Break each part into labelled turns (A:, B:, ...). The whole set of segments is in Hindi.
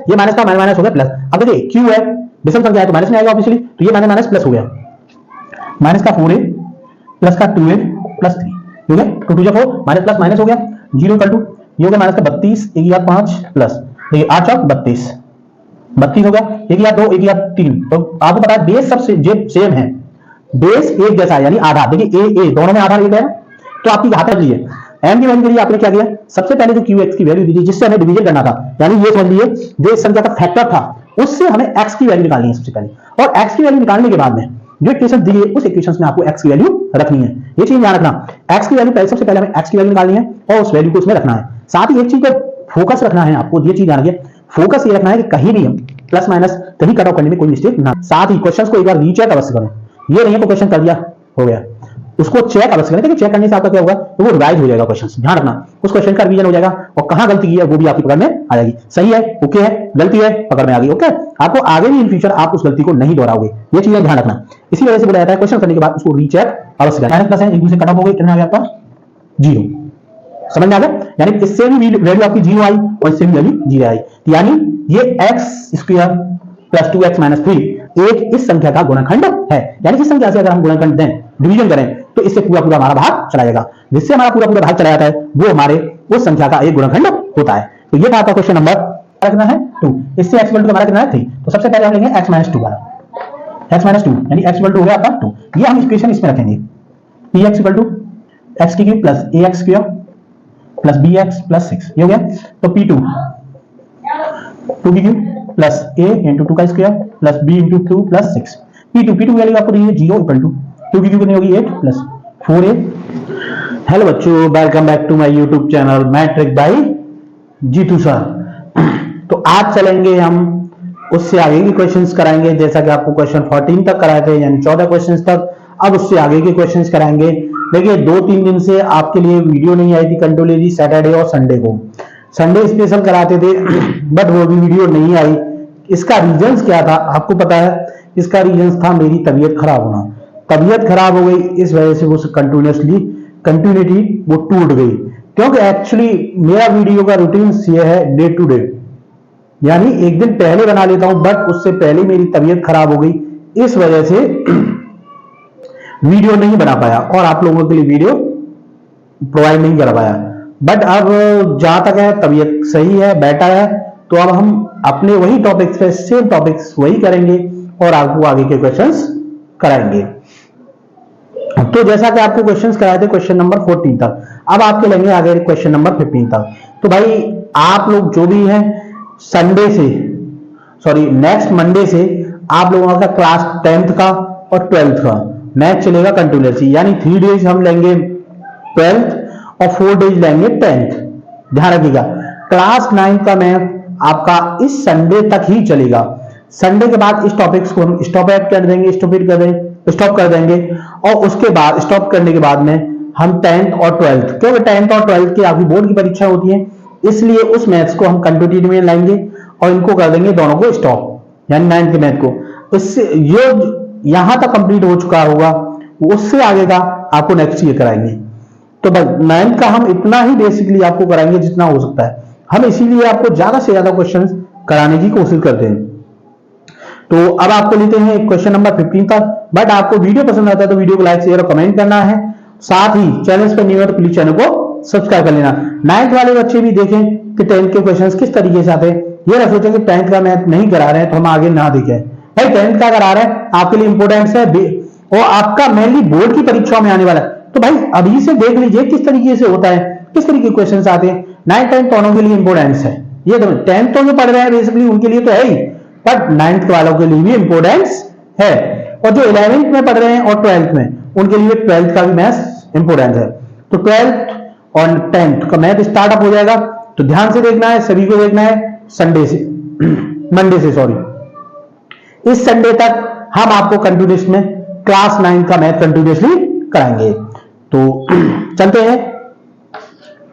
A: ये माइनस का माइनस हो गया प्लस। अब देखिए क्यू है, विषम संख्या है तो माइनस में आएगा ऑब्वियसली, तो ये माइनस माइनस प्लस हो गया, माइनस का 4a प्लस का 2a प्लस 3, ठीक है, 2 2 4 माइनस प्लस माइनस हो गया, 0 इक्वल टू ये हो गया माइनस का 32 1 या 5 प्लस देखिए 8 चौक 32 32 हो गया, 1 या 2 1 या 3, तो आपको पता है बेस सब सेम है, बेस एक जैसा है यानी आधार, देखिए ए दोनों में आधार एक है, तो आपकी घात रख लीजिए m की वैल्यू के लिए आपने क्या किया, सबसे पहले जो qx की वैल्यू दी थी जिससे हमें डिवीजन करना था, यानी ये समझ लीजिए जो इस संख्या का फैक्टर था उससे हमें x की वैल्यू निकालनी है सबसे पहले, और x की वैल्यू निकालने के बाद में जो इक्वेशन दी है उस इक्वेशन में आपको x की वैल्यू रखनी है, ये चीज ध्यान रखना, x की वैल्यू पहले सबसे पहले हमें x की वैल्यू निकालनी है और उस वैल्यू को उसमें रखना है। साथ ही एक चीज पर फोकस रखना है आपको, ये चीज ध्यान रखिए, फोकस ये रखना है कि कहीं भी हम प्लस माइनस कहीं कट ऑफ करने में कोई मिस्टेक ना, साथ ही क्वेश्चंस को एक बार रीचेक अवश्य करें, ये नहीं है तो क्वेश्चन कर दिया हो गया, उसको चेक अवश्य करें, क्योंकि चेक करने से आपका क्या होगा तो वो रिवाइज हो जाएगा क्वेश्चन, ध्यान रखना उस क्वेश्चन का रिवीजन हो जाएगा और कहां गलती की है वो भी आपकी पकड़ में आ जाएगी, सही है ओके है, गलती है पकड़ में आ गई ओके, आपको आगे भी इन फ्यूचर आप उस गलती को नहीं दोहराओगे, ये चीजें ध्यान रखना। इसी वजह से बोला जाता है क्वेश्चन करने के बाद उसको रीचेक अवश्य करें। प्लस है एक दूसरे कट ऑफ हो गई, कितना आ गया आपका 0, समझ में आ गया, यानी इससे भी वैल्यू आपकी 0 आई और इससे भी वैल्यू 0 आई, यानी ये x² प्लस 2x माइनस 3 एक इस संख्या का गुणनखंड है, यानी इस संख्या से अगर हम गुणनखंड दें डिवीजन करें तो इससे पूरा पूरा हमारा भाग चला जाएगा, जिससे हमारा पूरा पूरा भाग चला जाता है वो हमारे उस संख्या का एक गुणनखंड होता है। तो ये था आपका क्वेश्चन नंबर रखना है 2, इससे x इक्वल टू हमारा कितना है 3, तो सबसे पहले हम लेंगे x माइनस 2 वाला, x माइनस 2 यानी x इक्वल टू हो गया आपका 2, ये हम इक्वेशन इसमें रखेंगे px इक्वल टू x की cube plus ax square plus bx plus 6, ये हो गया, तो p2 2 की क्यूब प्लस a इंटू 2 का square plus b into 2 plus 6, p2 value आपको दी है 0 इक्वल टू 2 की क्यूब कितनी होगी 8 प्लस 4a। हेलो बच्चों, welcome back to my YouTube channel matric by Jeetu sir. तो आज चलेंगे हम उससे आगे के क्वेश्चंस कराएंगे, जैसा कि आपको क्वेश्चन 14 तक कराए थे यानी 14 क्वेश्चंस तक, अब उससे आगे के क्वेश्चंस कराएंगे। देखिए 2-3 दिन से आपके लिए वीडियो नहीं आई थी कंटिन्यूअसली, सैटरडे और संडे को, संडे स्पेशल कराते थे बट वो भी वीडियो नहीं आई। इसका रीजंस क्या था आपको पता है, इसका रीजंस था मेरी तबीयत खराब होना, तबीयत खराब हो गई इस वजह से वो कंटिन्यूटी वो टूट गई, क्योंकि एक्चुअली मेरा वीडियो का रूटीन ये है डे टू डे, यानी एक दिन पहले बना लेता हूं बट उससे पहले मेरी तबीयत खराब हो गई, इस वजह से वीडियो नहीं बना पाया और आप लोगों के लिए वीडियो प्रोवाइड नहीं कर पाया। बट अब जहां तक है तबीयत सही है, बेटर है, तो अब हम अपने वही टॉपिक्स पे सेम टॉपिक्स वही करेंगे और आपको आगे के क्वेश्चंस कराएंगे। तो जैसा कि आपको क्वेश्चंस कराए थे क्वेश्चन नंबर 14 तक, अब आपके लेंगे आगे क्वेश्चन नंबर 15 तक। तो भाई आप लोग जो भी हैं संडे से नेक्स्ट मंडे से आप लोगों का क्लास 10th का और 12th का मैथ चलेगा कंटिन्यूअसली, यानी 3 डेज हम लेंगे 12th और 4 डेज लेंगे 10th। ध्यान रखिएगा क्लास 9 का मैथ आपका इस संडे तक ही चलेगा, संडे के बाद इस टॉपिक्स को हम स्टॉप कर देंगे और उसके बाद स्टॉप करने के बाद में हम 10th और 12th, क्योंकि 10th और 12th की आपकी बोर्ड की परीक्षा होती है इसलिए उस मैथ्स को हम कंटिन्यूटी में लाएंगे और इनको कर देंगे दोनों को स्टॉप, यानी 9th के मैथ को। इससे ये यहां तक कंप्लीट हो चुका होगा, उससे आगे का आपको नेक्स्ट ईयर कराएंगे। तो बस 9th का हम इतना ही बेसिकली आपको कराएंगे जितना हो सकता है, हम इसीलिए आपको ज्यादा से ज्यादा क्वेश्चन कराने की कोशिश करते हैं। तो अब आपको लेते हैं क्वेश्चन नंबर 15 तक, बट आपको वीडियो पसंद आता है तो वीडियो को लाइक शेयर और कमेंट करना है, साथ ही चैनल पर न्यू है तो प्लीज चैनल को सब्सक्राइब कर लेना। 9th वाले बच्चे भी देखें कि 10th के क्वेश्चंस किस तरीके से आते हैं, ये ना सोचें कि 10th का मैथ नहीं करा रहे हैं तो हम आगे ना देखें, भाई 10th का करा रहे हैं आपके लिए इंपोर्टेंस है और आपका मेनली बोर्ड की परीक्षा में आने वाला है, तो भाई अभी से देख लीजिए किस तरीके से होता है, किस तरीके के क्वेश्चन आते हैं। 9th 10th दोनों के लिए इंपोर्टेंस है, ये 10th तो जो पढ़ रहे हैं बेसिकली उनके लिए तो है ही, बट 9th वालों के लिए भी इंपोर्टेंस है, और जो 11th में पढ़ रहे हैं और 12th में उनके लिए 12th का भी मैथ इंपोर्टेंस है। तो 12th और 10th का मैथ स्टार्टअप हो जाएगा, तो ध्यान से देखना है, सभी को देखना है मंडे से इस संडे तक हम आपको कंटिन्यूस में क्लास 9 का मैथ कंटिन्यूसली कराएंगे। तो चलते हैं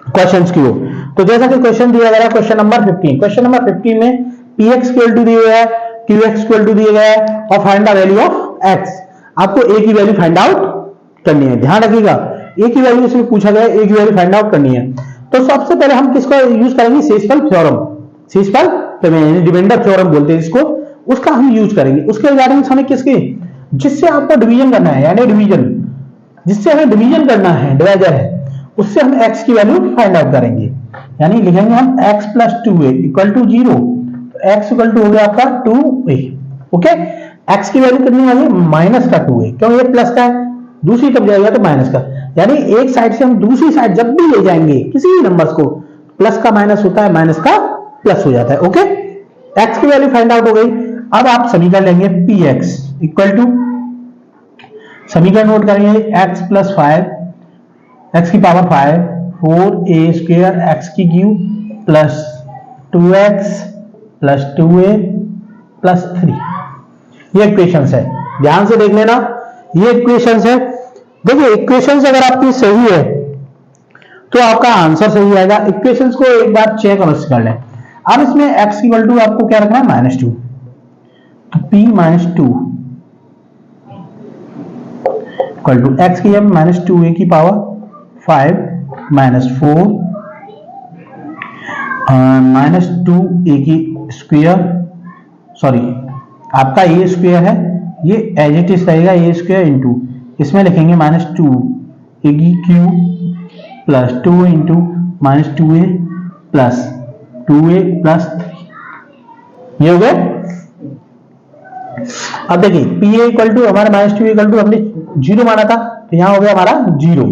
A: क्वेश्चंस की ओर। तो जैसा कि क्वेश्चन दिया गया है क्वेश्चन नंबर 15, क्वेश्चन नंबर 15 में px इक्वल टू दिया गया है, qx इक्वल टू दिया गया है और find the value of x, आपको a की वैल्यू फाइंड आउट करनी है। ध्यान रखिएगा a की वैल्यू इसमें पूछा गया है, a की वैल्यू फाइंड आउट करनी है। तो सबसे पहले हम किसको यूज करेंगे, शेषफल प्रमेय, डिविडेंड थ्योरम बोलते हैं इसको, उसका हम यूज करेंगे। उसके रिगार्डिंग हमें किसके, जिससे आपको डिवीजन करना है, यानी डिवीजन, जिससे हमें डिवीजन करना है, डिवाइजर है, उससे हम x की वैल्यू फाइंड आउट करेंगे। यानी लिखेंगे हम x plus 2a equal to 0, x equal to हो गया आपका 2a। ओके, x की वैल्यू कितनी आ गई, माइनस का 2a, क्यों, ये प्लस का है, दूसरी तरफ जाएगा तो माइनस का, यानी एक साइड से हम दूसरी साइड जब भी ले जाएंगे किसी भी नंबर्स को, प्लस का माइनस होता है, माइनस का प्लस हो जाता है। ओके, x की वैल्यू फाइंड आउट हो गई। अब आप समीकरण लेंगे px इक्वल टू, समीकरण नोट करेंगे, x प्लस 5, x की पावर 5, 4a स्क्वायर x की cube plus 2x plus 2a plus 3। ये इक्वेशंस है, ध्यान से देख लेना, ये इक्वेशंस है। देखिए इक्वेशंस अगर आपकी सही है तो आपका आंसर सही आएगा। इक्वेशंस को एक बार चेक अवश्य कर लें। अब इसमें x इक्वल टू आपको क्या रखना है, -2, तो p minus 2 equal to x की हम -2a की पावर 5 माइनस 4 माइनस 2a की स्क्वायर, सॉरी आपका a स्क्वायर है, ये एज इट इज रहेगा a स्क्वायर इंटू, इसमें लिखेंगे -2a की cube plus 2 into -2a plus 2a plus 3, ये हो गया। अब देखिए pa इक्वल टू हमारा -2 इक्वल टू हमने 0 माना था, तो यहां हो गया हमारा 0।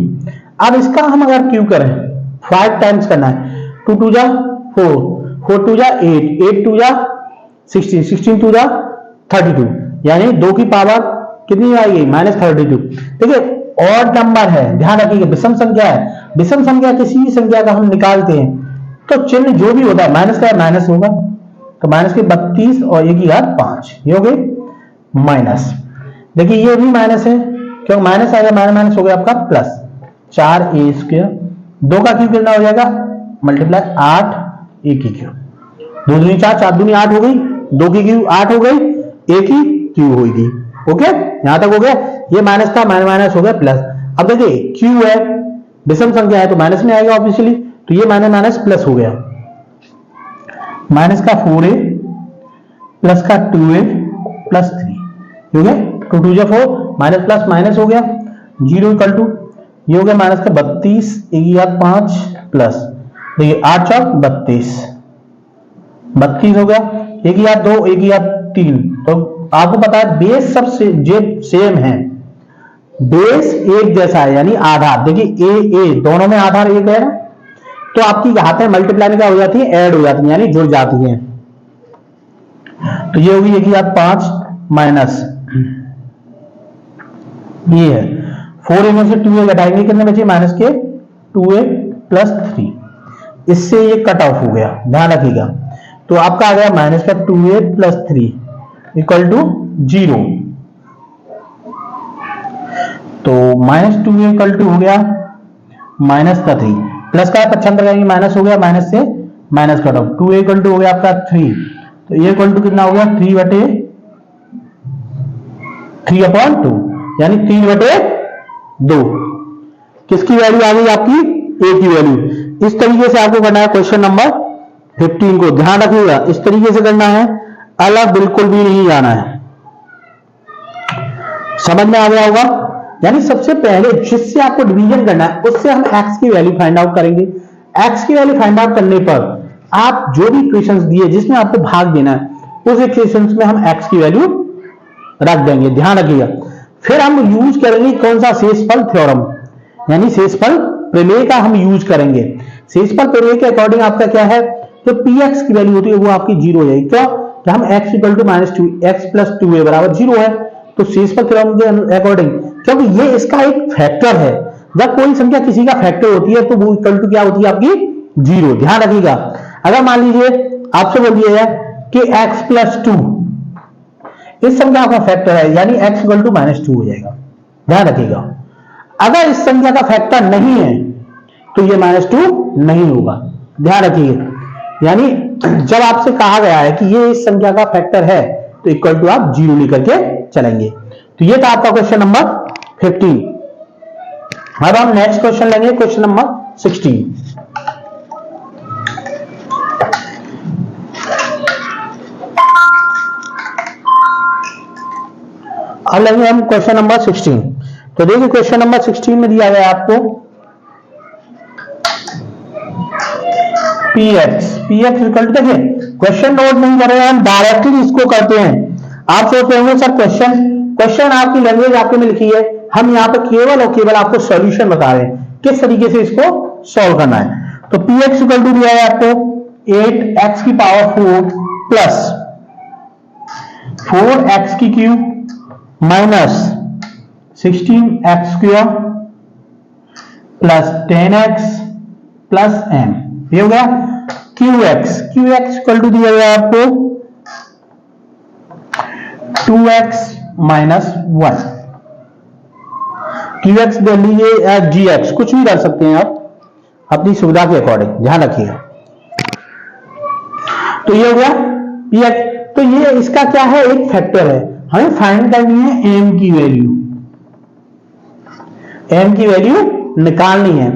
A: अब इसका हम अगर क्यू करें 5 टाइम्स करना है, 2 2 जा 4, 4 2 जा 8, 8 2 जा 16, 16 2 जा 32, यानी 2 की पावर कितनी आएगी, -32। देखिए ऑड नंबर है, ध्यान रखिएगा, विषम संख्या है, विषम संख्या किसी भी संख्या का हम निकालते हैं तो चिन्ह जो भी होता है माइनस का माइनस होगा, तो माइनस के 32 और 1 की घात 5, ये हो गई माइनस। देखिए ये भी माइनस है, क्यों माइनस आ गया, माइनस माइनस हो गया आपका प्लस, 4a स्क्वायर, 2 का क्यूब कितना हो जाएगा, मल्टीप्लाई 8 a की क्यूब, 2 दूनी 4, 4 दूनी 8 हो गई, 2 की क्यूब 8 हो गई, a की क्यूब होगी। ओके, यहां तक हो गया, ये माइनस था, माइनस माइनस हो गया प्लस। अब देखिए क्यू है, विषम संख्या है तो माइनस में आएगा ऑब्वियसली, तो ये माइनस माइनस प्लस हो गया, माइनस का 4a प्लस का 2a प्लस 3, हो गया 2 2 4, माइनस प्लस माइनस हो गया, 0 इक्वल टू, ये हो गया माइनस का 32, 1 की घात 5 प्लस, देखिए 8 4 32, 32 हो गया, 1 की घात 2, 1 की घात 3, तो आपको पता है बेस सब सेम है, बेस एक जैसा है, यानी आधार, देखिए ए दोनों में आधार एक है ना, तो आपकी घातें मल्टीप्लाई क्या हो जाती है, ऐड हो जाती है, यानी जुड़ जाती हैं। तो ये होगी 1 की घात 5 माइनस, ये है 4a में से 2a घटाएंगे, कितने बचे, माइनस के 2a प्लस 3, इससे ये कट ऑफ हो गया, ध्यान रखिएगा। तो आपका आ गया माइनस का 2a प्लस 3 इक्वल टू 0, तो -2a इक्वल टू हो गया माइनस का 3, प्लस का पक्षांतर करेंगे माइनस हो गया, माइनस से minus cut off, 2a equal to हो गया आपका 3, तो ये इक्वल टू कितना हो गया, 3/2, यानी 3/2। किसकी वैल्यू आ गई आपकी, a की वैल्यू। इस तरीके से आपको करना है क्वेश्चन नंबर 15 को, ध्यान रखिएगा इस तरीके से करना है, अलग बिल्कुल भी नहीं जाना है। समझ में आ गया होगा। यानी सबसे पहले जिससे आपको डिवीजन करना है उससे हम x की वैल्यू फाइंड आउट करेंगे। x की वैल्यू फाइंड आउट करने पर आप जो भी इक्वेशंस दिए जिसमें आपको भाग देना है उस इक्वेशंस में हम x की वैल्यू रख देंगे, ध्यान रखिएगा। फिर हम यूज करेंगे कौन सा, शेषफल थ्योरम, यानी शेषफल प्रमेय का हम यूज करेंगे। शेषफल प्रमेय के अकॉर्डिंग आपका क्या है, तो px की वैल्यू होती है वो आपकी 0 हो जाएगी। क्यों, कि हम x equal to -2 x plus 2a बराबर 0 है, तो शेषफल थ्योरम के अकॉर्डिंग, क्योंकि ये इसका एक फैक्टर है, जब कोई संख्या किसी का फैक्टर होती है तो वो इक्वल टू क्या होती है आपकी 0, ध्यान रखिएगा। अगर मान लीजिए आपसे बोल दिया जाए कि x प्लस 2 इस संख्या का फैक्टर है, यानी x इक्वल टू -2 हो जाएगा, ध्यान रखिएगा। अगर इस संख्या का फैक्टर नहीं है तो ये -2 नहीं होगा, ध्यान रखिएगा। यानी जब आपसे कहा गया है कि ये इस संख्या का फैक्टर है तो इक्वल टू आप 0 लेकर के चलेंगे। तो ये था आपका क्वेश्चन नंबर 15। अब हम नेक्स्ट क्वेश्चन लेंगे, क्वेश्चन नंबर 16। अब लेंगे हम क्वेश्चन नंबर 16। तो देखिए क्वेश्चन नंबर 16 में दिया गया आपको px इक्वल टू, देखिए क्वेश्चन नोट नहीं कर रहे हैं हम, डायरेक्टली इसको करते हैं। आप सोच रहे होंगे सर क्वेश्चन आपकी लैंग्वेज आपके में लिखी है, हम यहाँ पे केवल और केवल आपको सॉल्यूशन बता रहे हैं किस तरीके से इसको सॉल्व करना है। तो px इक्वल टू दिया है आपको 8x की पावर 4 प्लस 4x की cube minus 16x square plus 10x plus m, ये हो गया qx इक्वल टू दिया गया आपको 2x माइनस 1। qx दे लीजिए या gx, कुछ भी कर सकते हैं आप अपनी सुविधा के अकॉर्डिंग, ध्यान रखिएगा। तो ये हो गया px। तो ये इसका क्या है, एक फैक्टर है, हमें फाइंड करनी है m की वैल्यू निकालनी है।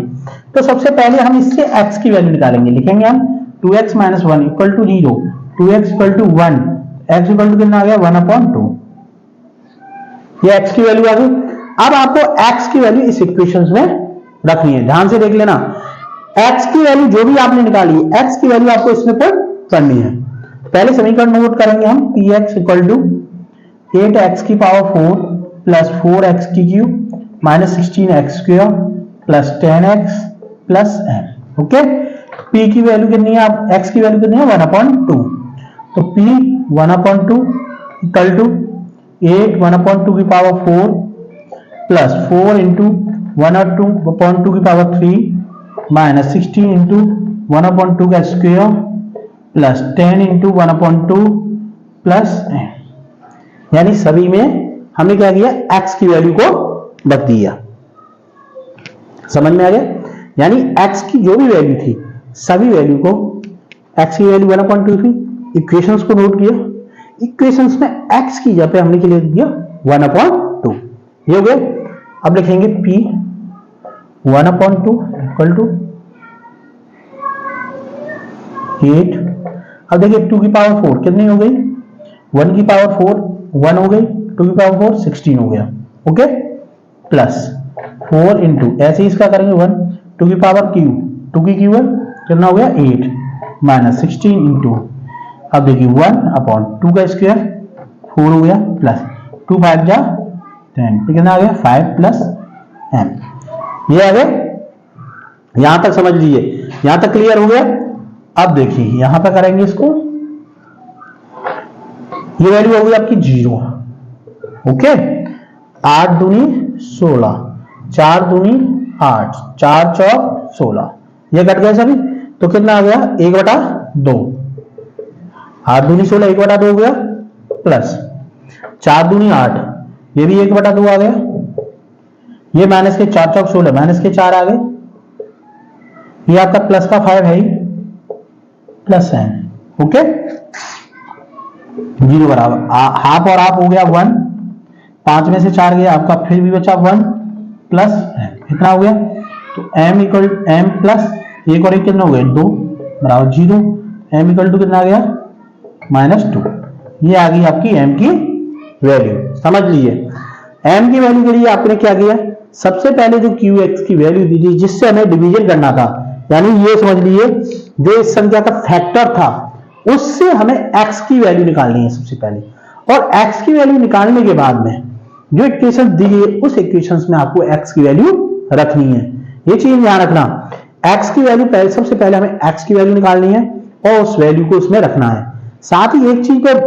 A: तो सबसे पहले हम इससे x की वैल्यू निकालेंगे, लिखेंगे हम 2x minus 1 equal to 0, 2x equal to 1, x equal to कितना आ गया 1/2, ये x की वैल्यू आ गई। अब आपको x की वैल्यू इस इक्वेशंस में रखनी है, ध्यान से देख लेना। x की वैल्यू जो भी आपने निकाली है, x की वैल्यू आपको इसमें पुट करनी है। पहले समीकरण नोट करेंगे हम, px इक्वल टू 8x की पावर 4 प्लस 4x की cube minus 16x square plus 10x plus m। Okay, p की वैल्यू कितनी है, आप x की वैल्यू कितनी है 1/2, तो p 1/2 इक्वल टू 8 1/2 की पावर 4 प्लस 4 इंटू 1/2 की पावर 3 माइनस 16 इंटू 1/2 का square plus 10 into 1/2 plus m, यानी सभी में हमने क्या किया, x की वैल्यू को रख दिया। समझ में आ गया, यानी x की जो भी वैल्यू थी सभी वैल्यू को, x की वैल्यू 1/2 थी, इक्वेशंस को नोट किया, इक्वेशंस में x की जगह पे हमने के लिए दिया 1/2, ये हो गया। अब लिखेंगे p 1/2 इक्वल टू 8। अब देखिए 2 की पावर 4 कितनी हो गई, 1 की पावर 4 1 हो गई, 2 की पावर 4 16 हो गया। ओके, प्लस 4 इंटू, ऐसे ही इसका करेंगे 1, 2 की पावर क्यूब, 2 की क्यूब कितना हो गया 8 माइनस 16 इंटू, अब देखिए 1/2 का स्क्वायर 4 हो गया प्लस 2 5 जा 10, कितना आ गया 5 प्लस m, ये आ गया। यहां तक समझ लीजिए, यहां तक क्लियर हो गया। अब देखिए यहां पर करेंगे इसको, ये वैल्यू होगी आपकी 0। ओके, 8 दूनी 16, 4 दूनी 8, 4 चौक 16, ये कट गए सभी, तो कितना आ गया 1/2, 8 दूनी 16 1/2 हो गया, प्लस 4 दूनी 8, ये भी 1/2 आ गया, ये माइनस के 4 चौक 16 माइनस के 4 आ गए, ये आपका प्लस का 5 है प्लस n। ओके, 0 बराबर हाफ और हाफ हो गया 1, 5 में से 4 गया आपका, फिर भी बचा 1 प्लस m, कितना हो गया, तो m इक्वल m प्लस 1 और 1 कितना हो गया 2 बराबर 0, m इक्वल टू कितना आ गया -2, ये आ गई आपकी m की वैल्यू। समझ लीजिए, m की वैल्यू के लिए आपने क्या किया, सबसे पहले जो qx की वैल्यू दी थी जिससे हमें डिवीजन करना था, यानी ये समझ लीजिए जो इस संख्या का फैक्टर था उससे हमें x की वैल्यू निकालनी है सबसे पहले, और x की वैल्यू निकालने के बाद में जो इक्वेशन दी गई उस इक्वेशंस में आपको x की वैल्यू रखनी है। ये चीज ध्यान रखना, x की वैल्यू पहले, सबसे पहले हमें x की वैल्यू निकालनी है और उस वैल्यू को उसमें रखना है। साथ ही एक चीज पर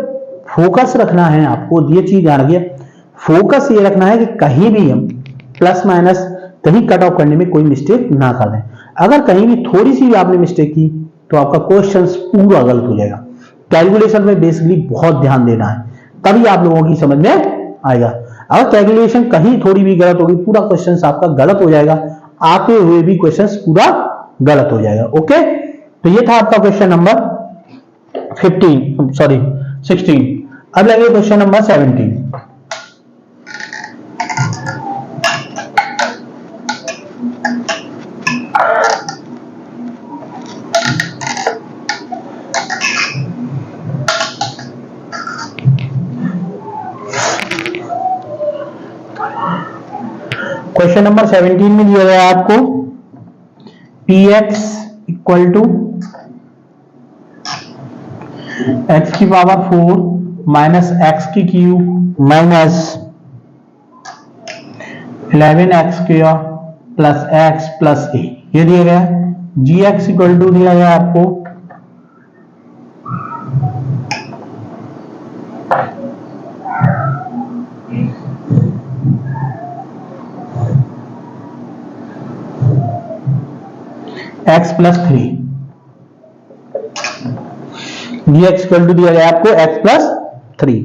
A: फोकस रखना है आपको, ये चीज ध्यान रखिए, फोकस ये रखना है कि कहीं भी हम प्लस माइनस कहीं कट ऑफ करने में कोई मिस्टेक ना कर दें। अगर कहीं भी थोड़ी सी भी आपने मिस्टेक की तो आपका क्वेश्चन पूरा गलत हो जाएगा। कैलकुलेशन में बेसिकली बहुत ध्यान देना है, तभी आप लोगों की समझ में आएगा। अगर कैलकुलेशन कहीं थोड़ी भी गलत होगी पूरा क्वेश्चन आपका गलत हो जाएगा, आते हुए भी क्वेश्चन पूरा गलत हो जाएगा। ओके, तो ये था आपका क्वेश्चन नंबर 16। अब लगे क्वेश्चन नंबर 17। क्वेश्चन नंबर 17 में दिया गया आपको px इक्वल टू x की पावर 4 माइनस एक्स की cube minus 11x square plus x plus a, ये दिया गया। gx इक्वल टू दिया गया आपको x plus 3, gx equal to दिया गया आपको x प्लस 3।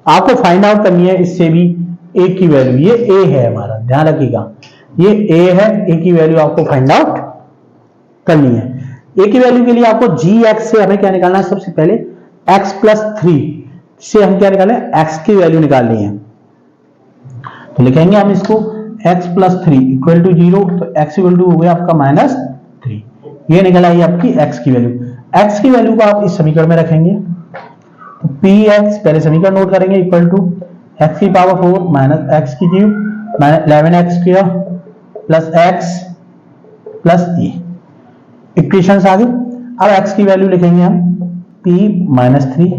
A: आपको फाइंड आउट करनी है इससे भी a की वैल्यू, ये a है हमारा, ध्यान रखिएगा ये a है, a की वैल्यू आपको फाइंड आउट करनी है। a की वैल्यू के लिए आपको gx से हमें क्या निकालना है, सबसे पहले x प्लस 3 से हम क्या निकालें, x की वैल्यू निकालनी है। तो लिखेंगे हम इसको x प्लस 3 इक्वल टू 0, तो x इक्वल टू हो गया आपका माइनस 3, ये निकल आई आपकी x की वैल्यू। x की वैल्यू को आप इस समीकरण में रखेंगे, तो px पहले समीकरण नोट करेंगे इक्वल टू x की पावर 4 माइनस x की cube minus 11x square plus x plus e, equation आ गई। अब x की वैल्यू लिखेंगे हम p minus 3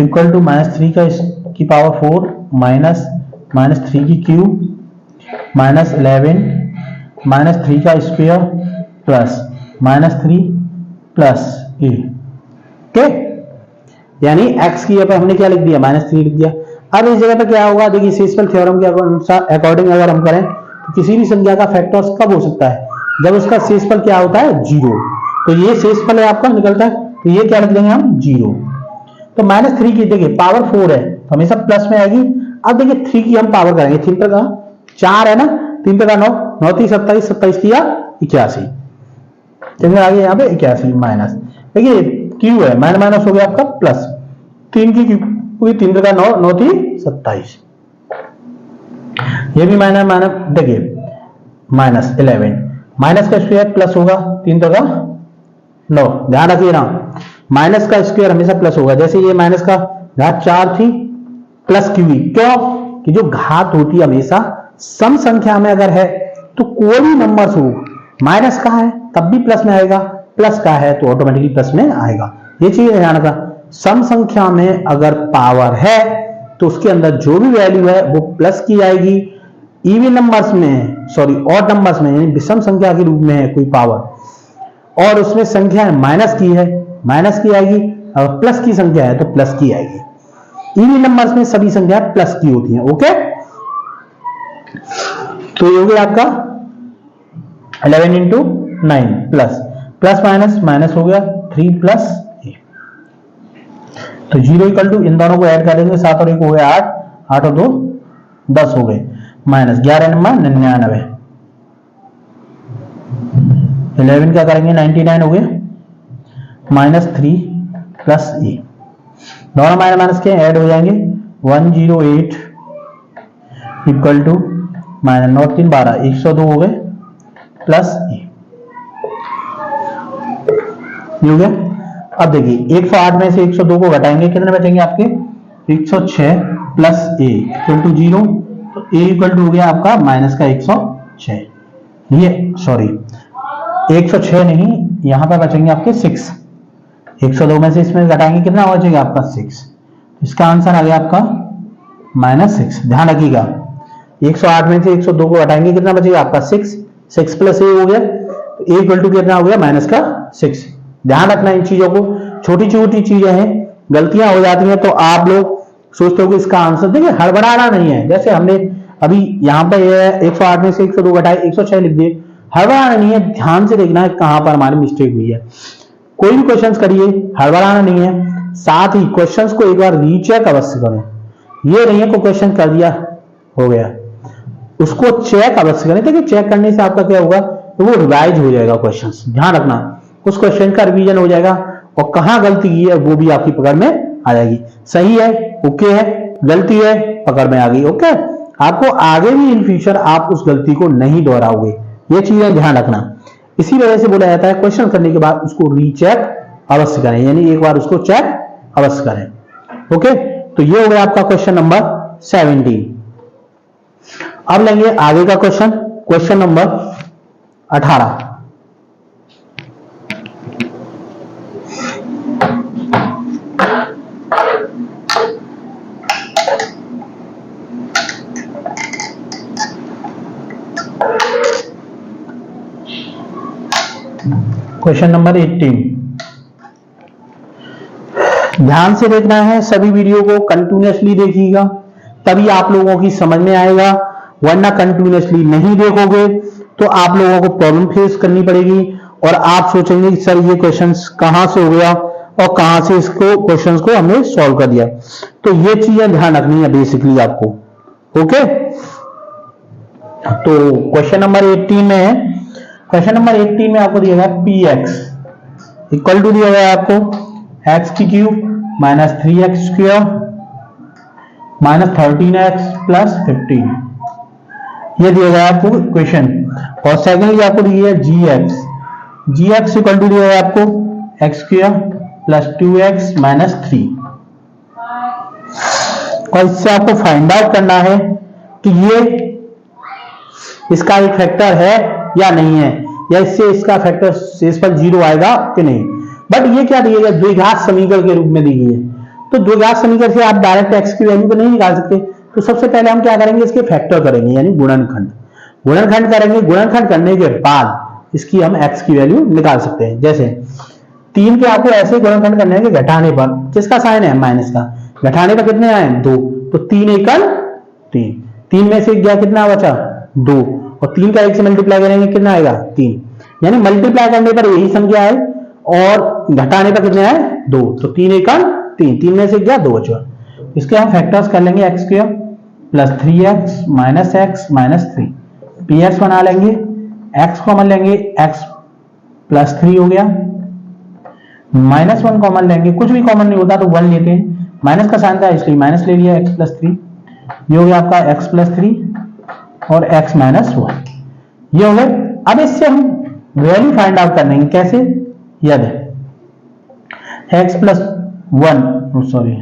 A: equal to minus 3 की पावर 4 माइनस माइनस 3 की क्यूब माइनस 11 माइनस 3 का स्क्वायर प्लस माइनस 3 प्लस ए, ओके। यानी x की जगह हमने क्या लिख दिया, माइनस 3 लिख दिया। अब इस जगह पे क्या होगा, देखिए सेस्पल थ्योरम के अकॉर्डिंग अगर हम करें तो किसी भी संख्या का फैक्टर्स कब हो सकता है, जब उसका शेषफल क्या होता है, 0। तो ये शेषफल है आपका निकलता है, तो ये क्या लिख देंगे हम, 0। तो माइनस 3 की देखिए पावर 4 है तो हमेशा प्लस में आएगी। अब देखिए 3 की हम पावर करेंगे, 3 पे का 4 है ना, 3 पे का 9, 9 3 27, 27 किया 81, चलिए आगे यहाँ पे 81 माइनस, देखिए क्यू है माइनस माइनस हो गया आपका प्लस, 3 की क्यू 3 पे का 9, 9 3 27, ये भी माइनस माइनस, देखिए माइनस 11 माइनस का स्क्वायर प्लस होगा, 3 पे का 9, ध्यान रखिए ना माइनस का स्क्वायर हमेशा प्लस होगा। जैसे ये माइनस का घात 4 थी प्लस क्यू, क्यों कि जो घात होती है हमेशा सम संख्या में अगर है तो कोई भी नंबर हो, माइनस का है तब भी प्लस में आएगा, प्लस का है तो ऑटोमेटिकली प्लस में आएगा। ये चीज ध्यान रखना, सम संख्या में अगर पावर है तो उसके अंदर जो भी वैल्यू है वो प्लस की जाएगी। इवन नंबर्स में, सॉरी ऑड नंबर्स में, यानी विषम संख्या के रूप में है कोई पावर और उसमें संख्या माइनस की है, माइनस की आएगी, और प्लस की संख्या है तो प्लस की आएगी। इवन नंबर्स में सभी संख्या प्लस की होती हैं, ओके। तो ये हो गया आपका 11 into 9 plus plus minus minus हो गया 3 प्लस ए, तो 0 इक्वल टू इन दोनों को ऐड कर देंगे, 7 और 1 हो गया 8, 8 और 2 10 हो गए, माइनस 11 नंबर 99, 11 क्या करेंगे 99 हो गए, माइनस 3 प्लस ए, दोनों माइनस माइनस के ऐड हो जाएंगे, 108 इक्वल टू माइनस 9 3 12, 102 हो गए प्लस ए, हो गया। अब देखिए 108 में से 102 को घटाएंगे, कितने बचेंगे आपके 106 प्लस ए इक्वल टू 0, तो ए इक्वल टू हो गया आपका माइनस का 106, ये सॉरी 106 नहीं, यहां पर बचेंगे आपके 6, 102 में से इसमें घटाएंगे कितना बचेगा आपका 6, इसका आंसर आ गया आपका माइनस 6। ध्यान रखिएगा 108 में से 102 को घटाएंगे कितना बचेगा आपका 6, 6 प्लस ए हो गया, तो ए इक्वल टू कितना हो गया माइनस का 6। ध्यान रखना इन चीजों को, छोटी छोटी चीजें हैं, गलतियां हो जाती हैं तो आप लोग सोचते हो कि इसका आंसर, देखिए हड़बड़ाना नहीं है। जैसे हमने अभी यहाँ पे 108 में से 102 घटाए 106 लिख दिए, हड़बड़ाना नहीं है, ध्यान से देखना है कहां पर हमारी मिस्टेक हुई है। कोई भी क्वेश्चन करिए हड़बड़ाना नहीं है, साथ ही क्वेश्चंस को एक बार रीचेक अवश्य करें। ये नहीं है को क्वेश्चन कर दिया हो गया, उसको चेक अवश्य करें। देखिए चेक करने से आपका क्या होगा, तो वो रिवाइज हो जाएगा क्वेश्चंस, ध्यान रखना उस क्वेश्चन का रिवीजन हो जाएगा और कहां गलती की है वो भी आपकी पकड़ में आ जाएगी। सही है ओके है, गलती है पकड़ में आ गई ओके। आपको आगे भी इन फ्यूचर आप उस गलती को नहीं दोहराओगे, ये चीजें ध्यान रखना। इसी वजह से बोला जाता है क्वेश्चन करने के बाद उसको रीचेक अवश्य करें, यानी एक बार उसको चेक अवश्य करें ओके। तो ये हो गया आपका क्वेश्चन नंबर 17। अब लेंगे आगे का question, question number 18। Question number 18। ध्यान से देखना है, सभी वीडियो को कंटिन्यूअसली देखिएगा तभी आप लोगों की समझ में आएगा, वरना कंटिन्यूअसली नहीं देखोगे तो आप लोगों को प्रॉब्लम फेस करनी पड़ेगी और आप सोचेंगे कि सर ये क्वेश्चंस कहां से हो गया और कहां से इसको क्वेश्चंस को हमने सॉल्व कर दिया। तो ये चीजें ध्यान रखनी है बेसिकली आपको। ओके, तो क्वेश्चन नंबर 18 में, क्वेश्चन नंबर 18 में आपको दिया गया पी एक्स इक्वल टू दिया गया आपको एक्स की cube minus 3x square minus 13x plus 15, ये दिया गया आपको क्वेश्चन। और सेकेंडली आपको दिया है जी एक्स इक्वल टू दिया है आपको x square plus 2x minus 3। और इससे आपको फाइंड आउट करना है कि ये इसका एक फैक्टर है या नहीं है, या इससे इसका फैक्टर शेषफल 0 आएगा कि नहीं। बट ये क्या दिया गया, द्विघात समीकरण के रूप में दी गई है, तो द्विघात समीकरण से आप डायरेक्ट एक्स की वैल्यू को नहीं निकाल सकते। तो सबसे पहले हम क्या करेंगे, इसके फैक्टर करेंगे यानी गुणनखंड। गुणनखंड करेंगे, गुणनखंड करने के बाद इसकी हम एक्स की वैल्यू निकाल सकते हैं। जैसे 3 के आपको ऐसे गुणनखंड करने हैं कि घटाने पर किसका साइन है, माइनस का, घटाने पर कितने आए 2, तो 3 एकल 3, 3 में से गया कितना बचा 2, और 3 का 1 से मल्टीप्लाई करेंगे कितना आएगा 3, यानी मल्टीप्लाई करने पर यही संख्या है और घटाने पर कितने आए 2, तो 3 एकल 3, 3 में से गया 2 बचा। इसके हम फैक्टर्स कर लेंगे x square plus 3x minus x minus 3, P x बना लेंगे, एक्स कॉमन लेंगे, एक्स प्लस 3 हो गया, माइनस 1 कॉमन लेंगे, कुछ भी कॉमन नहीं होता तो 1 लेते हैं, माइनस का साइन था इसलिए माइनस ले लिया, एक्स प्लस 3, ये हो गया आपका एक्स प्लस 3 और एक्स माइनस 1, ये हो गए। अब इससे हम वैल्यू फाइंड आउट कर लेंगे, कैसे, याद है X plus 1 sorry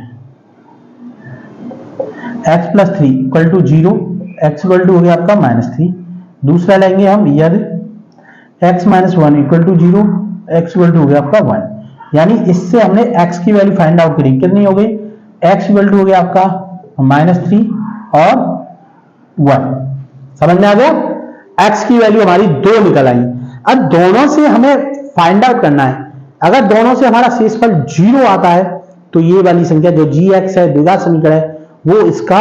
A: X plus 3 equal to 0, X equal to हो गया आपका माइनस 3, दूसरा लेंगे हम यदि X minus 1 equal to 0, X equal to हो गया आपका 1, यानी इससे हमने एक्स की वैल्यू फाइंड आउट करी, कितनी हो गई, एक्स इक्वल टू हो गया आपका माइनस 3 और 1, समझ में आ गया। एक्स की वैल्यू हमारी 2 निकल आई। अब दोनों से हमें फाइंड आउट करना है, अगर दोनों से हमारा शेषफल 0 आता है तो ये वाली संख्या जो जी एक्स है द्विघात समीकरण है वो इसका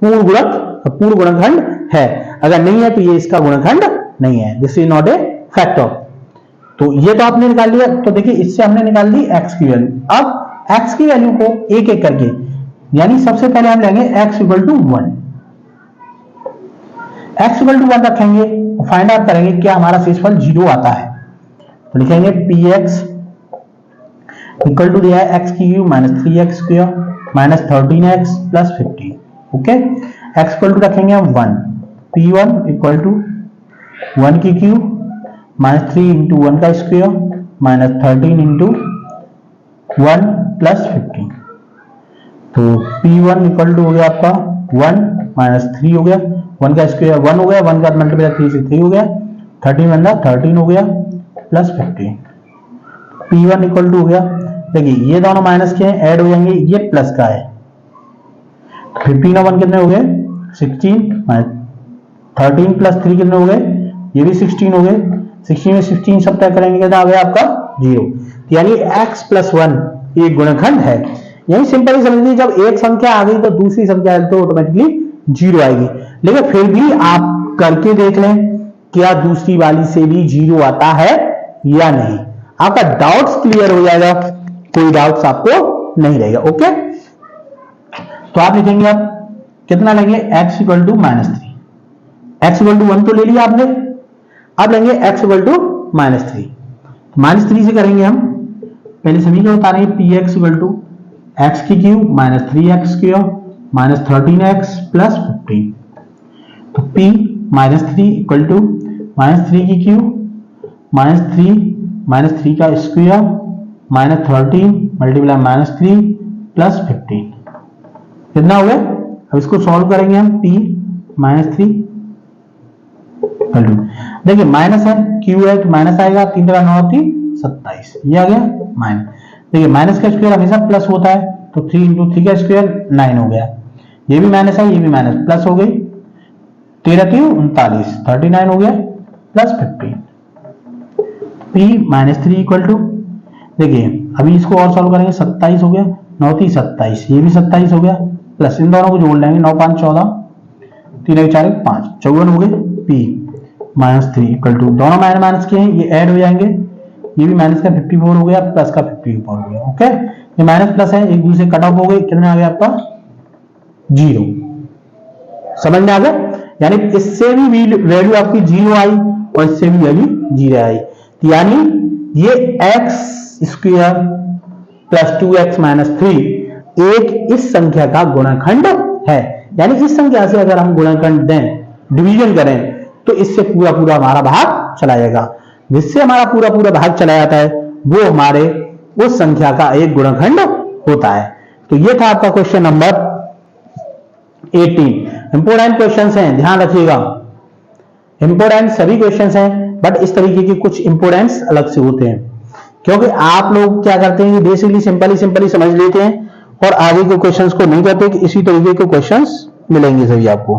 A: पूर्ण गुणनखंड है, अगर नहीं है तो ये इसका गुणनखंड नहीं है, this is not a factor. तो ये तो आपने निकाल लिया। तो देखिए इससे हमने निकाल ली एक्स की वैल्यू। अब एक्स की वैल्यू को एक एक करके, यानी सबसे पहले हम लेंगे X equal to 1, X equal to 1 रखेंगे, फाइंड आउट करेंगे क्या हमारा शेषफल 0 आता है, तो लिखेंगे पी एक्स इक्वल टू दिया है एक्स की cube minus 3x square minus 13x plus 15, okay. X equal to रखेंगे हम 1, p1 इक्वल टू 1 की क्यूब माइनस 3 इंटू 1 का स्क्वायर माइनस 13 इंटू 1 प्लस 15, तो p1 इक्वल टू हो गया आपका 1 माइनस 3 हो गया, 1 का स्क्वायर 1 हो गया, 1 का मल्टीप्लाई 3 से 3 हो गया, 13 बन 13 हो गया प्लस 15, p1 इक्वल टू हो गया, देखिए ये दोनों माइनस के हैं ऐड हो जाएंगे, ये प्लस का है, 15 और 1 कितने हो गए 16, 13 प्लस 3 कितने हो गए, ये भी 16 हो गए, 16 में 16 सब तय करेंगे कितना आ गया आपका 0, यानी x प्लस 1 एक गुणनखंड है। यही सिंपल ही समझ लीजिए, जब एक संख्या आ गई तो दूसरी संख्या तो ऑटोमेटिकली 0 आएगी, लेकिन फिर भी आप करके देख लें क्या दूसरी वाली से भी 0 आता है या नहीं, आपका डाउट्स क्लियर हो जाएगा, कोई डाउट्स आपको नहीं रहेगा, ओके। तो आप लिखेंगे अब कितना लेंगे x equal to minus 3, x equal to 1 तो ले लिया आपने, अब लेंगे x equal to minus 3, minus 3 से करेंगे हम पहले समीकरण उतारेंगे p x equal to x की cube minus 3x square minus 13x plus 15, तो p minus 3 equal to minus 3 की क्यूब माइनस 3 का square minus 13 multiply minus 3 plus 15, कितना हो गया अब इसको सॉल्व करेंगे हम, p -3 देखिए माइनस है, क्यू है तो माइनस आएगा, 3 × 9 = 27, ये आ गया माइनस। देखिए माइनस का स्क्वायर हमेशा प्लस होता है, तो 3 × 3 का स्क्वायर 9 हो गया, ये भी माइनस है, ये भी माइनस, प्लस हो गई, 13 × 3 = 39, 39 हो गया, प्लस 15, p -3 = देखिए अभी इसको और सॉल्व करेंगे, 27 हो गया, 9 × 3 = 27, ये भी 27 हो गया, प्लस इन दोनों को जोड़ लेंगे, 9 × 5 = 14, 3 × 4 = 5, 54 हो गए, p -3 = दोनों माइनस माइनस के हैं, ये ऐड हो जाएंगे, ये भी माइनस का 54 हो गया, प्लस का 54 हो गया। ओके, ये माइनस प्लस है, एक दूसरे कट ऑफ हो गए, कितना आ गया आपका 0, समझ में आ गया। यानी इससे भी वैल्यू आपकी 0 आई और इससे भी वैल्यू 0 आई, यानी ये x² + 2x - 3 एक इस संख्या का गुणनखंड है। यानी इस संख्या से अगर हम गुणनखंड दें, डिवीजन करें, तो इससे पूरा पूरा हमारा भाग चला जाएगा, जिससे हमारा पूरा पूरा भाग चला जाता है वो हमारे उस संख्या का एक गुणनखंड होता है। तो ये था आपका क्वेश्चन नंबर 18। इंपोर्टेंट क्वेश्चंस हैं, ध्यान रखिएगा, इंपोर्टेंट सभी क्वेश्चंस हैं, बट इस तरीके के कुछ इंपोर्टेंट्स अलग से होते हैं, क्योंकि आप लोग क्या करते हैं, बेसिकली सिंपली समझ लेते हैं और आगे के क्वेश्चंस को नहीं करते कि इसी तरीके के क्वेश्चंस मिलेंगे सभी आपको।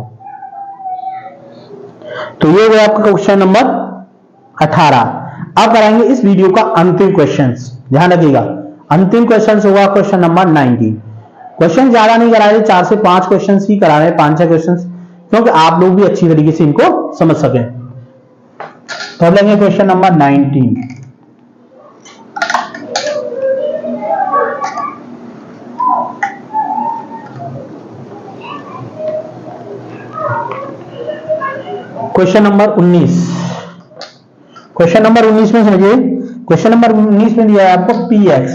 A: तो ये हो आपका क्वेश्चन नंबर 18। अब कराएंगे इस वीडियो का अंतिम क्वेश्चन, ध्यान रखिएगा, अंतिम क्वेश्चन होगा क्वेश्चन नंबर 19। क्वेश्चन ज्यादा नहीं करा रहे, 4 से 5 क्वेश्चन ही करा रहे हैं, 5-6 क्वेश्चन, क्योंकि आप लोग भी अच्छी तरीके से इनको समझ सकें। तो अब लेंगे question number 19। Question number 19, question number 19 में समझिए, क्वेश्चन नंबर 19 में दिया है आपको px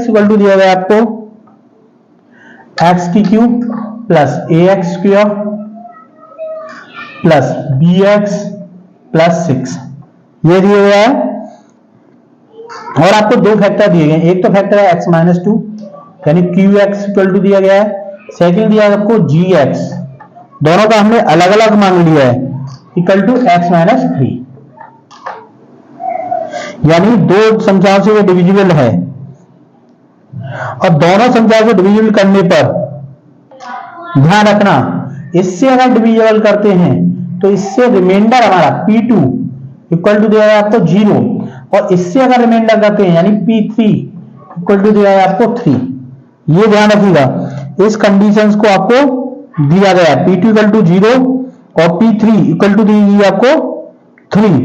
A: = दिया गया आपको x³ + ax² + bx + 6, ये दिया गया है। और आपको दो फैक्टर दिए गए, एक तो फैक्टर है x - 2 यानी qx = दिया गया है, सेकंड दिया है आपको gx, दोनों का हमने अलग अलग मान लिया है, = x - 3, यानी दो संख्याओं से वो डिविजिबल है, और दोनों संख्याओं को डिविजिबल करने पर ध्यान रखना, इससे अगर डिविजिबल करते हैं तो इससे रिमाइंडर हमारा p2 = दिया है आपको 0, और इससे अगर रिमाइंडर करते हैं यानी p3 = दिया है आपको 3। ये ध्यान रखिएगा, इस कंडीशंस को आपको दिया गया है, p2 = 0 और p3 = दी आपको 3,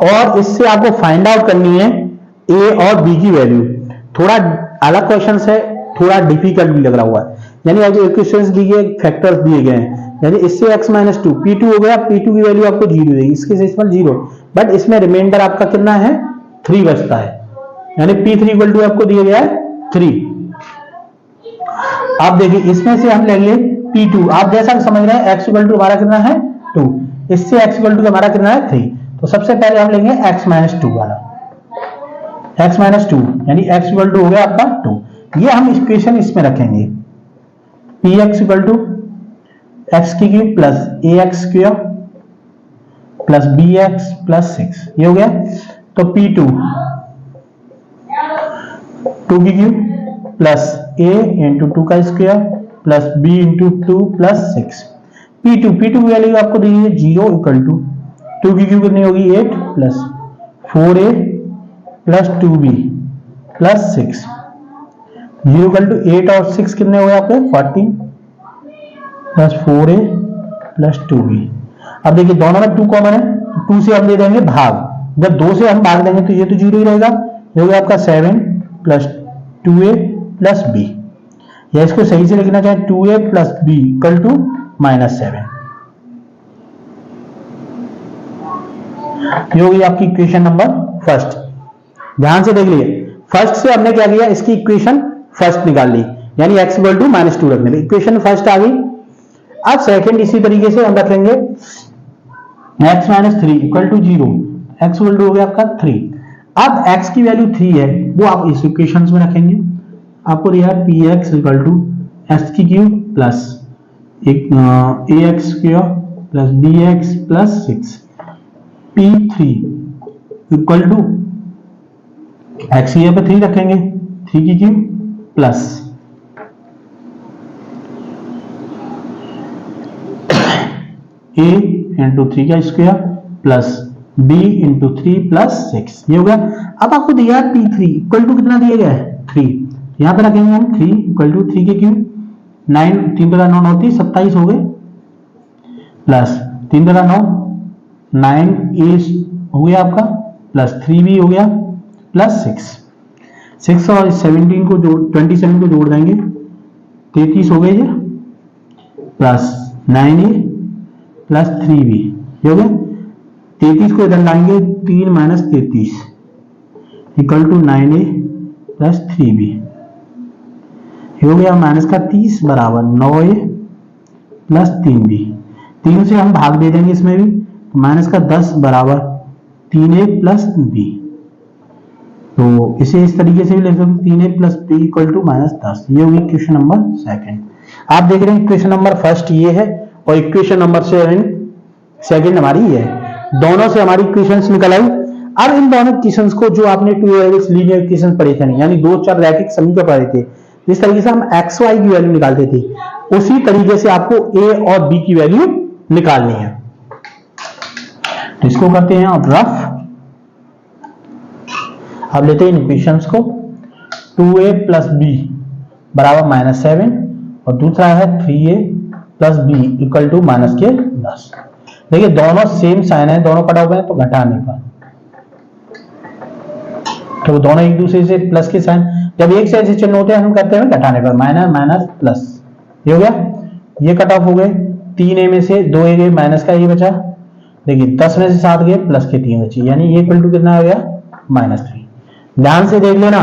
A: और इससे आपको फाइंड आउट करनी है a और b की वैल्यू। थोड़ा अलग क्वेश्चन है, थोड़ा डिफिकल्ट भी लग रहा हुआ है, यानी आपको इक्वेशंस दी गई, फैक्टर्स दिए गए हैं, यानी इससे x - 2 p2 हो गया, p2 की वैल्यू आपको 0 देगी, इसके सेक्शन 0, बट इसमें रिमाइंडर आपका कितना है 3 बचता है, यानी p3 = आपको दिया गया है 3। आप देखिए इसमें से हम लेंगे p2, आप जैसा समझ रहे हैं x = हमारा कितना है 2, इससे x = हमारा कितना है 3, तो सबसे पहले हम लेंगे x - 2 वाला, x - 2 यानी x = हो गया आपका 2, ये हम इक्वेशन इसमें रखेंगे, px = x³ + ax² + bx + 6, ये हो गया। तो p2 2³ + a × 2 का स्क्वायर + b × 2 + 6, p2 की वैल्यू आपको दी है 0 = 2 की क्यू कितनी होगी 8 + 4a + 2b + 6, 0 = 8 और 6 कितने हो गए आपके 14 + 4a + 2b। अब देखिए दोनों में 2 कॉमन है, तो 2 से हम दे देंगे भाग, जब 2 से हम भाग देंगे तो ये तो 0 ही रहेगा, ये हो गया आपका 7 + 2a + b, या इसको सही से लिखना चाहे 2a + b = -7, ये होगी आपकी इक्वेशन नंबर फर्स्ट। ध्यान से देख लिए, फर्स्ट से हमने क्या किया, इसकी इक्वेशन फर्स्ट निकाल ली, यानी x = -2 रखने ली, इक्वेशन फर्स्ट आ गई। अब सेकंड इसी तरीके से हम रखेंगे x - 3 = 0, x = हो गया आपका 3। अब x की वैल्यू 3 है, वो आप इस इक्वेशन में रखेंगे, आपको दिया px = एक्स की cube plus A X square plus B X plus 6 P3 equal to X यहाँ पे 3 रखेंगे 3 की क्यूब प्लस a इंटू 3 का square plus b into 3 plus 6 ये हो गया। अब आपको दिया P3 इक्वल टू कितना दिया गया है 3, यहाँ पे रखेंगे हम 3 इक्वल टू 3 के क्यूब 9 3 बटा 9 होती 27 हो गए प्लस 3 बटा 9 9 a हो गया आपका प्लस 3b हो गया प्लस 6 और 17 को जोड़ 27 को जोड़ देंगे 33 हो गए ये प्लस 9a प्लस 3b हो गया। 33 को इधर लाएंगे 3 minus 33 equal to 9a plus 3b हो गया माइनस का 30 बराबर 9a प्लस 3b 3 से हम भाग दे देंगे इसमें भी माइनस का 10 बराबर 3a प्लस b। तो इसे इस तरीके से भी लिख सकते 3a plus b equal to minus 10। ये होगी इक्वेशन नंबर सेकंड। आप देख रहे हैं इक्वेशन नंबर फर्स्ट ये है और इक्वेशन नंबर सेकंड हमारी ये है। दोनों से हमारी इक्वेशंस निकल आई। अब इन दोनों इक्वेशंस को जो आपने टू वेरिएबल्स लीनियर इक्वेशन पढ़े थे यानी दो चर रैखिक समीकरण पढ़े थे, जिस तरीके से हम एक्स वाई की वैल्यू निकालते थे उसी तरीके से आपको ए और बी की वैल्यू निकालनी है। तो इसको करते हैं अब रफ। अब लेते हैं इक्वेशंस को 2a प्लस बी बराबर माइनस 7 और दूसरा है 3a plus B equal to minus के 10। देखिए दोनों सेम साइन है, दोनों कटा हुए हैं तो घटाने पर, तो दोनों एक दूसरे से प्लस के साइन जब एक से ऐसे चिन्ह होते हैं हम करते हैं घटाने पर माइनस माइनस प्लस। ये हो गया, ये कट ऑफ हो गए 3a में से 2a गए माइनस का ये बचा। देखिए 10 में से 7 गए प्लस के 3 बची यानी ये इक्वल टू कितना आ गया -3। ध्यान से देख लेना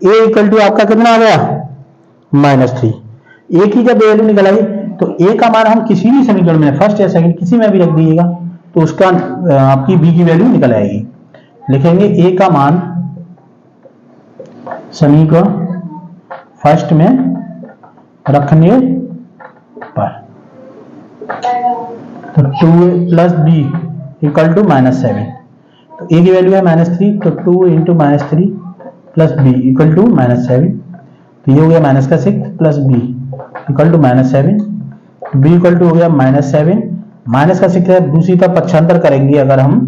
A: a इक्वल टू आपका कितना आ गया -3। a की जब वैल्यू निकल आई तो a का मान हम किसी भी समीकरण में फर्स्ट या सेकंड किसी में भी रख दीजिएगा तो उसका आपकी b की वैल्यू निकल आएगी। लिखेंगे a का मान समीकरण फर्स्ट में रखने पर तो 2a plus B equal to -7। तो a की वैल्यू है -3 तो 2 into -3 plus B equal to -7। तो ये हो गया माइनस का 6 plus B equal to -7। B equal to हो गया -7 माइनस का 6 है दूसरी तरफ पक्षांतर करेंगे अगर हम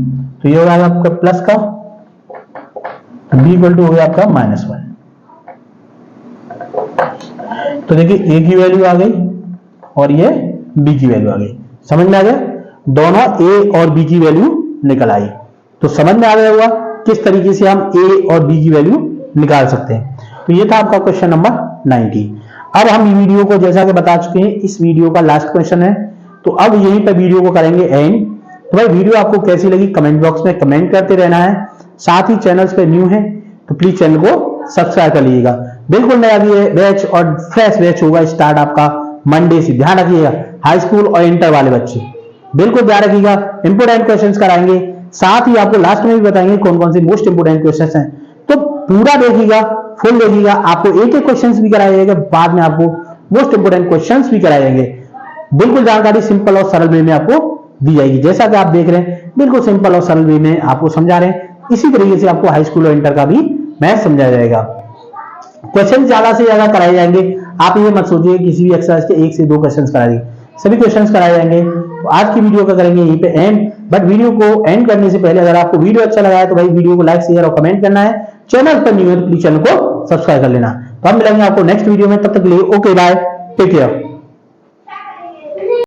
A: तो ये हो गया आपका प्लस का बी इक्वल टू हो गया आपका -1। तो देखिए a की वैल्यू आ गई और ये b की वैल्यू आ गई। समझ में आ गया, दोनों a और b की वैल्यू निकल आई। तो समझ में आ गया हुआ किस तरीके से हम a और b की वैल्यू निकाल सकते हैं। तो ये था आपका क्वेश्चन नंबर 90। अब हम वीडियो को जैसा कि बता चुके हैं इस वीडियो का लास्ट क्वेश्चन है तो अब यहीं पर वीडियो को करेंगे एंड। तो भाई वीडियो आपको कैसी लगी कमेंट बॉक्स में कमेंट करते रहना है। साथ ही चैनल्स पे न्यू है तो प्लीज चैनल को सब्सक्राइब कर लीजिएगा। बिल्कुल नया बैच और फ्रेश बैच होगा स्टार्ट आपका मंडे से। ध्यान रखिएगा हाई स्कूल और इंटर वाले बच्चे बिल्कुल ध्यान रखिएगा। इंपोर्टेंट क्वेश्चंस कराएंगे, साथ ही आपको लास्ट में भी बताएंगे कौन कौन से मोस्ट इंपोर्टेंट क्वेश्चंस हैं। तो पूरा देखिएगा, फुल देखिएगा। आपको एक एक क्वेश्चंस भी कराए जाएंगे, बाद में आपको मोस्ट इंपोर्टेंट क्वेश्चंस भी कराए जाएंगे। बिल्कुल जानकारी सिंपल और सरल वे में आपको दी जाएगी। जैसा कि आप देख रहे हैं बिल्कुल सिंपल और सरल वे में आपको समझा रहे हैं। इसी तरीके से आपको हाई स्कूल और इंटर का भी मैथ समझाया जाएगा। क्वेश्चन ज्यादा से ज्यादा कराए जाएंगे। आप ये मत सोचिए किसी भी एक्सरसाइज के 1 से 2 क्वेश्चंस कराएंगे, सभी क्वेश्चंस कराए जाएंगे। तो आज की वीडियो का करेंगे यहीं पे एंड। बट वीडियो को एंड करने से पहले अगर आपको वीडियो अच्छा लगा है तो भाई वीडियो को लाइक शेयर और कमेंट करना है। चैनल पर न्यू है तो प्लीज चैनल को सब्सक्राइब कर लेना। तो हम मिलेंगे आपको नेक्स्ट वीडियो में, तब तक के लिए ओके बाय, टेक केयर।